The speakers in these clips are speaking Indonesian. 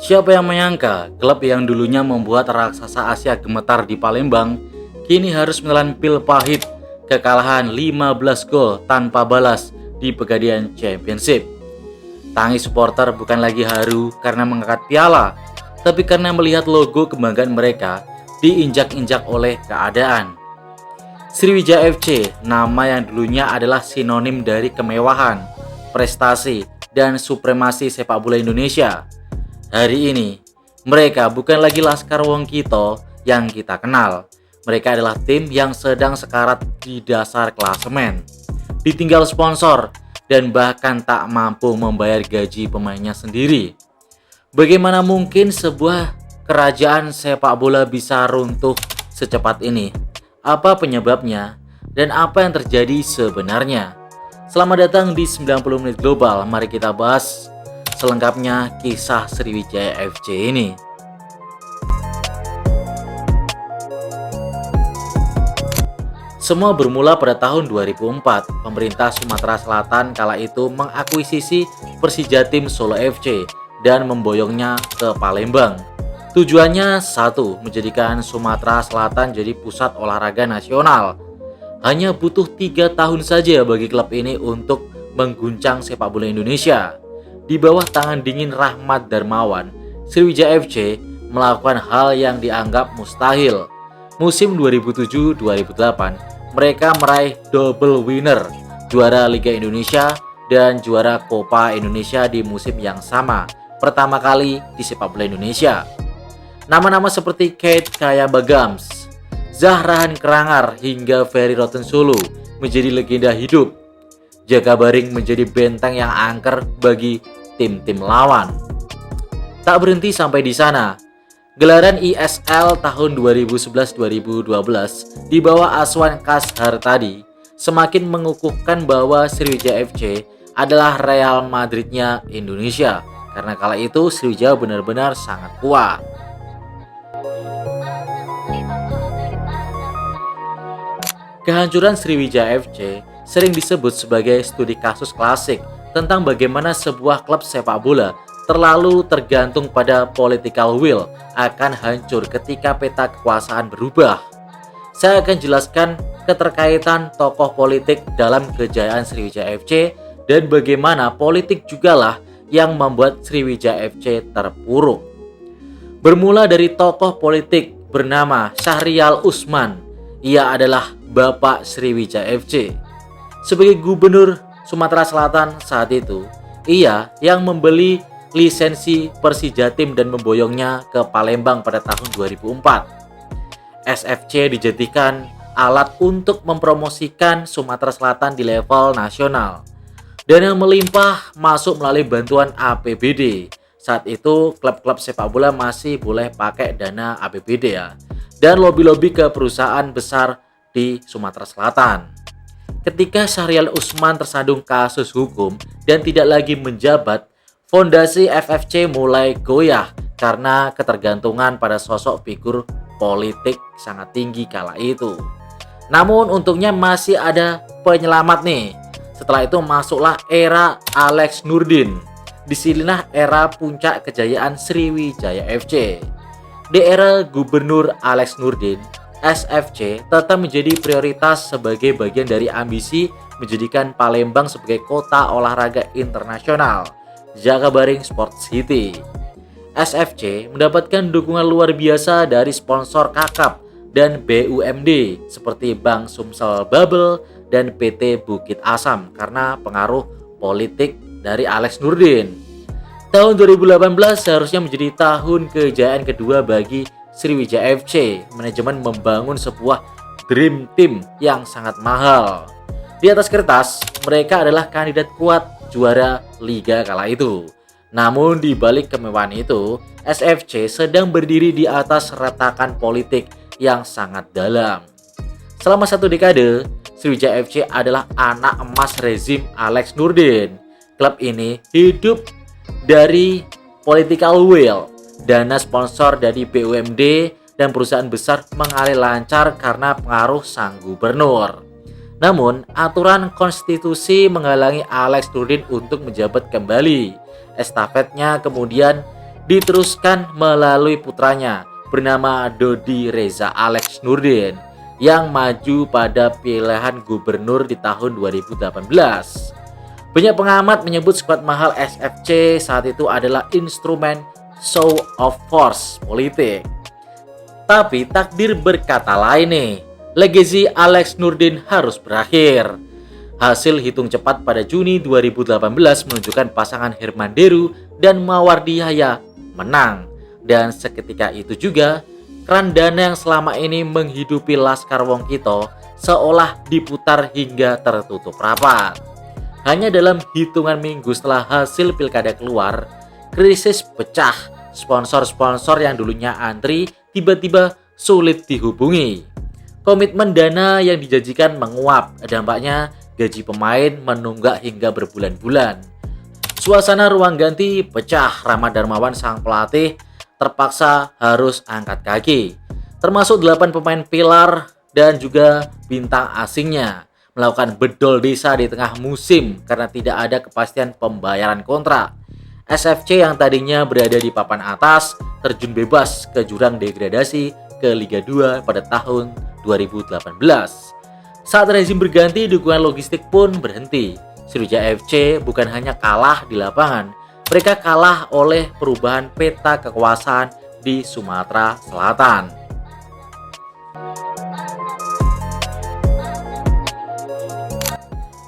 Siapa yang menyangka klub yang dulunya membuat raksasa Asia gemetar di Palembang kini harus menelan pil pahit kekalahan 15 gol tanpa balas di Pegadaian Championship. Tangis supporter bukan lagi haru karena mengangkat piala, tapi karena melihat logo kebanggaan mereka diinjak-injak oleh keadaan. Sriwijaya FC, nama yang dulunya adalah sinonim dari kemewahan, prestasi, dan supremasi sepak bola Indonesia. Hari ini, mereka bukan lagi Laskar Wong Kito yang kita kenal. Mereka adalah tim yang sedang sekarat di dasar klasemen, ditinggal sponsor, dan bahkan tak mampu membayar gaji pemainnya sendiri. Bagaimana mungkin sebuah kerajaan sepak bola bisa runtuh secepat ini? Apa penyebabnya? Dan apa yang terjadi sebenarnya? Selamat datang di 90 Menit Global. Mari kita bahas selengkapnya kisah Sriwijaya FC ini. Semua bermula pada tahun 2004. Pemerintah Sumatera Selatan kala itu mengakuisisi Persijatim Solo FC dan memboyongnya ke Palembang. Tujuannya satu, menjadikan Sumatera Selatan jadi pusat olahraga nasional. Hanya butuh 3 tahun saja bagi klub ini untuk mengguncang sepak bola Indonesia. Di bawah tangan dingin Rahmat Darmawan, Sriwijaya FC melakukan hal yang dianggap mustahil. Musim 2007-2008, mereka meraih double winner, juara Liga Indonesia dan juara Copa Indonesia di musim yang sama, pertama kali di sepak bola Indonesia. Nama-nama seperti Kate Kayabagams, Zahrahan Kerangar hingga Ferry Rotinsulu menjadi legenda hidup. Jakabaring menjadi benteng yang angker bagi tim-tim lawan. Tak berhenti sampai di sana. Gelaran ISL tahun 2011-2012 di bawah asuhan Kashar tadi semakin mengukuhkan bahwa Sriwijaya FC adalah Real Madridnya Indonesia. Karena kala itu Sriwijaya benar-benar sangat kuat. Kehancuran Sriwijaya FC sering disebut sebagai studi kasus klasik tentang bagaimana sebuah klub sepak bola terlalu tergantung pada political will akan hancur ketika peta kekuasaan berubah. Saya akan jelaskan keterkaitan tokoh politik dalam kejayaan Sriwijaya FC dan bagaimana politik jugalah yang membuat Sriwijaya FC terpuruk. Bermula dari tokoh politik bernama Syahrial Usman. Ia adalah Bapak Sriwijaya FC. Sebagai gubernur Sumatera Selatan saat itu, ia yang membeli lisensi Persijatim dan memboyongnya ke Palembang pada tahun 2004. SFC dijadikan alat untuk mempromosikan Sumatera Selatan di level nasional. Dan yang melimpah masuk melalui bantuan APBD. Saat itu klub-klub sepak bola masih boleh pakai dana APBD ya. Dan lobi-lobi ke perusahaan besar di Sumatera Selatan. Ketika Syahrial Usman tersandung kasus hukum dan tidak lagi menjabat, fondasi FFC mulai goyah karena ketergantungan pada sosok figur politik sangat tinggi kala itu. Namun untungnya masih ada penyelamat nih. Setelah itu masuklah era Alex Nurdin. Disinilah era puncak kejayaan Sriwijaya FC. Di era Gubernur Alex Nurdin, SFC tetap menjadi prioritas sebagai bagian dari ambisi menjadikan Palembang sebagai kota olahraga internasional, Jakabaring Sport City. SFC mendapatkan dukungan luar biasa dari sponsor kakap dan BUMD seperti Bank Sumsel Babel dan PT Bukit Asam karena pengaruh politik dari Alex Nurdin. Tahun 2018 seharusnya menjadi tahun kejayaan kedua bagi Sriwijaya FC. Manajemen membangun sebuah dream team yang sangat mahal. Di atas kertas, mereka adalah kandidat kuat juara liga kala itu. Namun di balik kemewahan itu, SFC sedang berdiri di atas retakan politik yang sangat dalam. Selama 1 dekade, Sriwijaya FC adalah anak emas rezim Alex Nurdin. Klub ini hidup dari political will, dana sponsor dari BUMD dan perusahaan besar mengalir lancar karena pengaruh sang gubernur. Namun, aturan konstitusi menghalangi Alex Nurdin untuk menjabat kembali. Estafetnya kemudian diteruskan melalui putranya bernama Dodi Reza Alex Nurdin yang maju pada pilihan gubernur di tahun 2018. Banyak pengamat menyebut skuad mahal SFC saat itu adalah instrumen show of force politik. Tapi takdir berkata lain nih, legasi Alex Nurdin harus berakhir. Hasil hitung cepat pada Juni 2018 menunjukkan pasangan Herman Deru dan Mawardi Yahya menang. Dan seketika itu juga, keran dana yang selama ini menghidupi Laskar Wong Kito seolah diputar hingga tertutup rapat. Hanya dalam hitungan minggu setelah hasil pilkada keluar, krisis pecah. Sponsor-sponsor yang dulunya antri tiba-tiba sulit dihubungi. Komitmen dana yang dijanjikan menguap, dampaknya gaji pemain menunggak hingga berbulan-bulan. Suasana ruang ganti pecah, Rama Darmawan sang pelatih terpaksa harus angkat kaki. Termasuk 8 pemain pilar dan juga bintang asingnya melakukan bedol desa di tengah musim karena tidak ada kepastian pembayaran kontrak. SFC yang tadinya berada di papan atas terjun bebas ke jurang degradasi ke Liga 2 pada tahun 2018. Saat rezim berganti, dukungan logistik pun berhenti. Sriwijaya FC bukan hanya kalah di lapangan, mereka kalah oleh perubahan peta kekuasaan di Sumatera Selatan.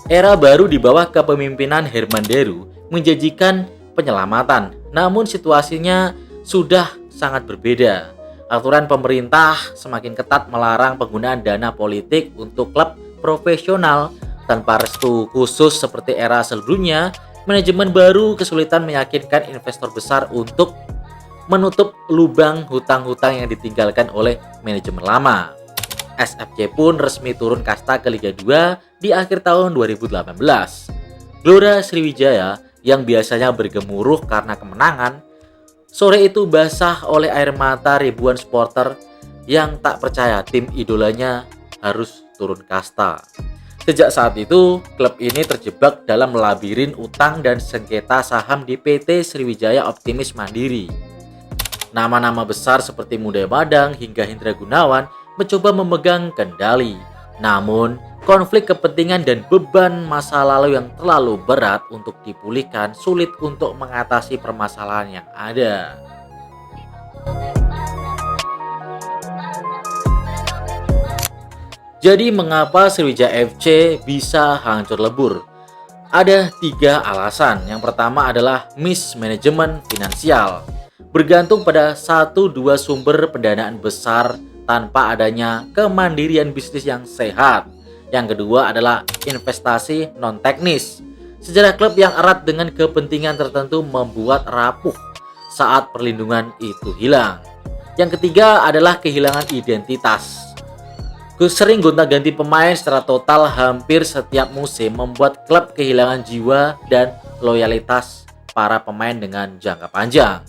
Era baru di bawah kepemimpinan Herman Deru menjanjikan penyelamatan, namun situasinya sudah sangat berbeda. Aturan pemerintah semakin ketat melarang penggunaan dana politik untuk klub profesional. Tanpa restu khusus seperti era sebelumnya, manajemen baru kesulitan meyakinkan investor besar untuk menutup lubang hutang-hutang yang ditinggalkan oleh manajemen lama. SFC pun resmi turun kasta ke Liga 2 di akhir tahun 2018. Gelora Sriwijaya yang biasanya bergemuruh karena kemenangan, sore itu basah oleh air mata ribuan supporter yang tak percaya tim idolanya harus turun kasta. Sejak saat itu, klub ini terjebak dalam labirin utang dan sengketa saham di PT Sriwijaya Optimis Mandiri. Nama-nama besar seperti Muda Madang hingga Hendra Gunawan mencoba memegang kendali. Namun, konflik kepentingan dan beban masa lalu yang terlalu berat untuk dipulihkan sulit untuk mengatasi permasalahan yang ada. Jadi mengapa Sriwijaya FC bisa hancur lebur? Ada 3 alasan. Yang pertama adalah mismanagement finansial. Bergantung pada 1-2 sumber pendanaan besar tanpa adanya kemandirian bisnis yang sehat. Yang kedua adalah investasi non-teknis. Sejarah klub yang erat dengan kepentingan tertentu membuat rapuh saat perlindungan itu hilang. Yang ketiga adalah kehilangan identitas. Sering gonta-ganti pemain secara total hampir setiap musim membuat klub kehilangan jiwa dan loyalitas para pemain dengan jangka panjang.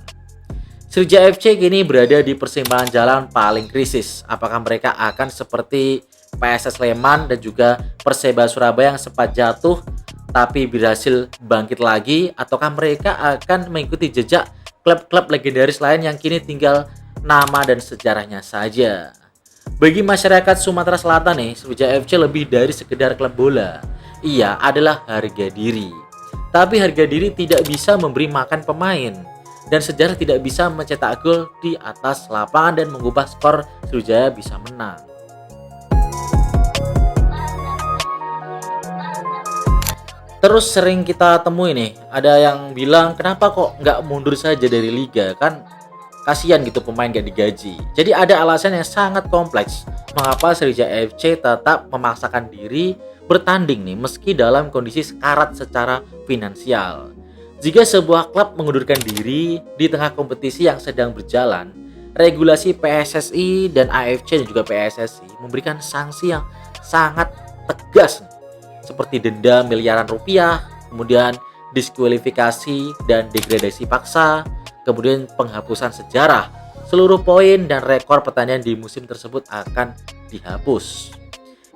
Sriwijaya FC kini berada di persimpangan jalan paling krisis. Apakah mereka akan seperti PSS Sleman dan juga Perseba Surabaya yang sempat jatuh tapi berhasil bangkit lagi, ataukah mereka akan mengikuti jejak klub-klub legendaris lain yang kini tinggal nama dan sejarahnya saja? Bagi masyarakat Sumatera Selatan nih, Sriwijaya FC lebih dari sekedar klub bola. Ia adalah harga diri. Tapi harga diri tidak bisa memberi makan pemain, dan sejarah tidak bisa mencetak gol di atas lapangan dan mengubah skor Sriwijaya bisa menang. Terus sering kita temui nih, ada yang bilang kenapa kok nggak mundur saja dari liga, kan kasihan gitu pemain gak digaji. Jadi ada alasan yang sangat kompleks mengapa Sriwijaya FC tetap memaksakan diri bertanding nih meski dalam kondisi sekarat secara finansial. Jika sebuah klub mengundurkan diri di tengah kompetisi yang sedang berjalan, regulasi PSSI dan AFC dan juga PSSI memberikan sanksi yang sangat tegas nih, seperti denda miliaran rupiah, kemudian diskualifikasi dan degradasi paksa, kemudian penghapusan sejarah. Seluruh poin dan rekor pertandingan di musim tersebut akan dihapus.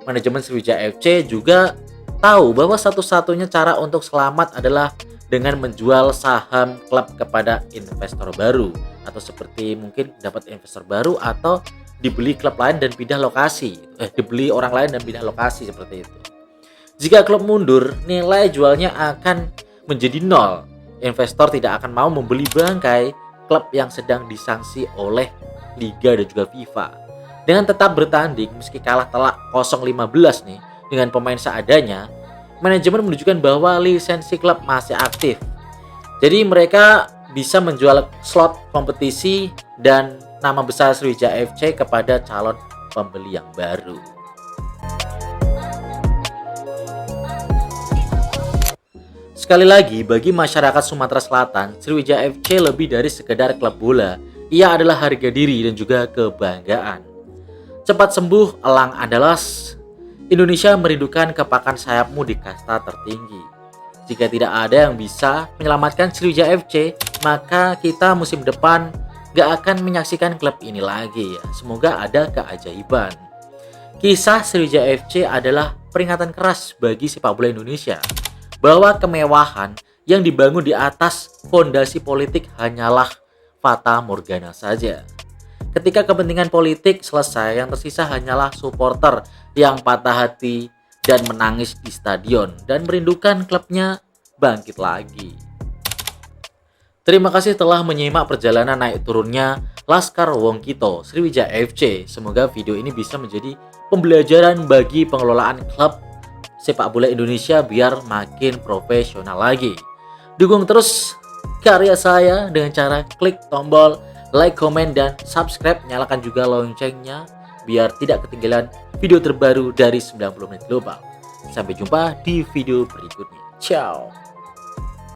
Manajemen Sriwijaya FC juga tahu bahwa satu-satunya cara untuk selamat adalah dengan menjual saham klub kepada investor baru, atau seperti mungkin dapat investor baru atau dibeli klub lain dan pindah lokasi, dibeli orang lain dan pindah lokasi seperti itu. Jika klub mundur, nilai jualnya akan menjadi nol. Investor tidak akan mau membeli bangkai klub yang sedang disanksi oleh Liga dan juga FIFA. Dengan tetap bertanding meski kalah telak 0-15 nih dengan pemain seadanya, manajemen menunjukkan bahwa lisensi klub masih aktif. Jadi mereka bisa menjual slot kompetisi dan nama besar Sriwijaya FC kepada calon pembeli yang baru. Sekali lagi, bagi masyarakat Sumatera Selatan, Sriwijaya FC lebih dari sekedar klub bola. Ia adalah harga diri dan juga kebanggaan. Cepat sembuh, Elang Andalas. Indonesia merindukan kepakan sayapmu di kasta tertinggi. Jika tidak ada yang bisa menyelamatkan Sriwijaya FC, maka kita musim depan gak akan menyaksikan klub ini lagi ya. Semoga ada keajaiban. Kisah Sriwijaya FC adalah peringatan keras bagi sepak bola Indonesia bahwa kemewahan yang dibangun di atas fondasi politik hanyalah fata morgana saja. Ketika kepentingan politik selesai, yang tersisa hanyalah supporter yang patah hati dan menangis di stadion dan merindukan klubnya bangkit lagi. Terima kasih telah menyimak perjalanan naik turunnya Laskar Wongkito Sriwijaya FC. Semoga video ini bisa menjadi pembelajaran bagi pengelolaan klub sepak bola Indonesia biar makin profesional lagi. Dukung terus karya saya dengan cara klik tombol like, komen, dan subscribe. Nyalakan juga loncengnya biar tidak ketinggalan video terbaru dari 90 Menit Global. Sampai jumpa di video berikutnya. Ciao.